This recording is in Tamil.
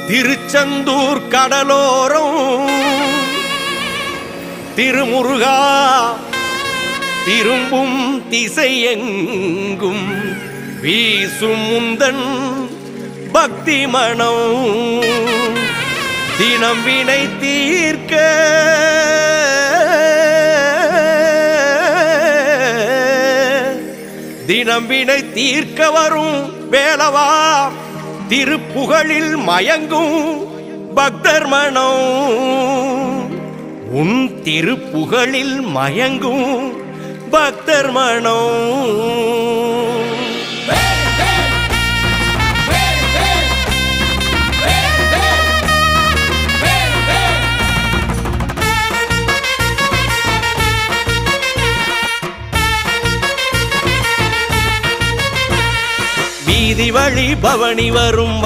திருச்செந்தூர் கடலோரம் திருமுருகா திரும்பும் திசையெங்கும் வீசும் முந்தன் பக்தி மனம் தினம் வினை தீர்க்க தினம் வினை தீர்க்க வரும் வேளவா திருப்புகழில் மயங்கும் பக்தர் மனம் உன் திருப்புகழில் மயங்கும் பக்தர் மனம் வீதி வழி பவனி வரும்